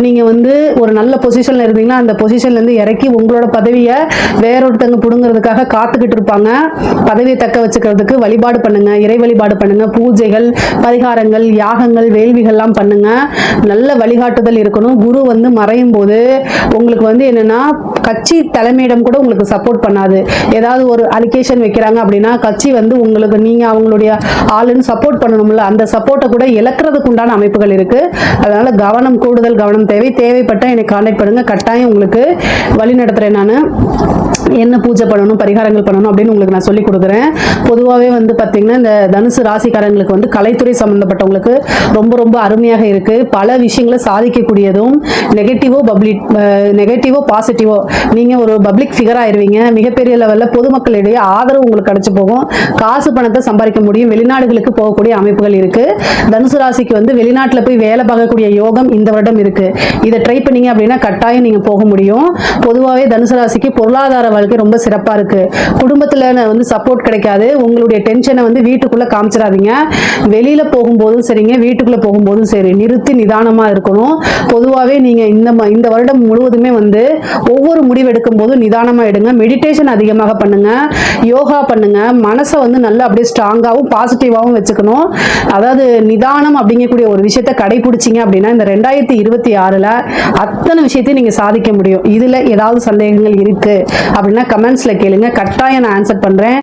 நீங்கள் வந்து ஒரு நல்ல பொசிஷனில் இருந்தீங்கன்னா அந்த பொசிஷன்லேருந்து இறக்கி உங்களோட பதவியை வேறொருத்தங்க பிடுங்கிறதுக்காக காத்துக்கிட்டு இருப்பாங்க. பதவியை தக்க வச்சுக்கிறதுக்கு வழிபாடு பண்ணுங்க, இறை வழிபாடு பண்ணுங்க, பூஜைகள், பரிகாரங்கள், யாகங்கள், வேள்விகள்லாம் பண்ணுங்க. நல்ல வழிகாட்டுதல் இருக்கணும். குரு வந்து மறையும் போது உங்களுக்கு வந்து என்னன்னா கட்சி தலைமையிடம் கூட உங்களுக்கு சப்போர்ட் பண்ணாது. ஏதாவது ஒரு அலிகேஷன் வைக்கிறாங்க அப்படின்னா கட்சி வந்து உங்களுக்கு நீங்க அவங்களுடைய ஆளுன்னு சப்போர்ட் பண்ணணும்ல, அந்த சப்போர்ட்டை கூட இழக்கிறதுக்கு உண்டான அமைப்புகள் இருக்கு. அதனால கவனம், கூடுதல் கவனம் தேவை. தேவைப்பட்ட என்னை கான்டாக்ட் பண்ணுங்க, கட்டாயம் உங்களுக்கு வழி நடத்துறேன். நான் என்ன பூஜை பண்ணணும், பரிகாரங்கள் பண்ணணும் அப்படின்னு உங்களுக்கு நான் சொல்லி கொடுக்குறேன். பொதுவாகவே வந்து பார்த்தீங்கன்னா இந்த தனுசு ராசிக்காரங்களுக்கு வந்து கலைத்துறை சம்மந்தப்பட்டவங்களுக்கு ரொம்ப ரொம்ப அருமையாக இருக்கு. பல விஷயங்களை சாதிக்கக்கூடியதும், நெகட்டிவோ பாசிட்டிவோ நீங்கள் ஒரு பப்ளிக் ஃபிகர் ஆயிருவீங்க. மிகப்பெரிய லெவலில் பொதுமக்களிடையே ஆதரவு உங்களுக்கு கிடைச்சி போகும். காசு பணத்தை சம்பாதிக்க முடியும். வெளிநாடுகளுக்கு போகக்கூடிய அமைப்புகள் இருக்கு. தனுசு ராசிக்கு வந்து வெளிநாட்டில் போய் வேலை பார்க்கக்கூடிய யோகம் இந்த வருடம் இருக்கு. இதை ட்ரை பண்ணீங்க அப்படின்னா கட்டாயம் நீங்கள் போக முடியும். பொதுவாகவே தனுசு ராசிக்கு பொருளாதார வாழ்க்கை ரொம்ப சிறப்பா இருக்கு. குடும்பத்துல வந்து சப்போர்ட் கிடைக்காது. உங்களுடைய டென்ஷனை வந்து வீட்டுக்குள்ள காமிச்சிடாதீங்க. வெளியில போகும்போதும் சரிங்க, வீட்டுக்குள்ள போகும்போதும் சரி, நிறுத்தி நிதானமா இருக்கணும். பொதுவாகவே நீங்க இந்த வருடம் முழுவதுமே வந்து ஒவ்வொரு முடிவு எடுக்கும் போதும் நிதானமா எடுங்க. மெடிடேஷன் அதிகமாக பண்ணுங்க, யோகா பண்ணுங்க. மனசை வந்து நல்லா அப்படியே ஸ்ட்ராங்காகவும் பாசிட்டிவாகவும் வச்சுக்கணும். அதாவது நிதானம் அப்படிங்கக்கூடிய ஒரு விஷயத்தை கடைபிடிச்சிங்க அப்படின்னா இந்த 2026ல அத்தனை விஷயத்தையும் நீங்க சாதிக்க முடியும். இதுல ஏதாவது சந்தேகங்கள் இருக்கு அப்படின்னா கமெண்ட்ஸ்ல கேளுங்க, கட்டாயம் நான் ஆன்சர் பண்றேன்.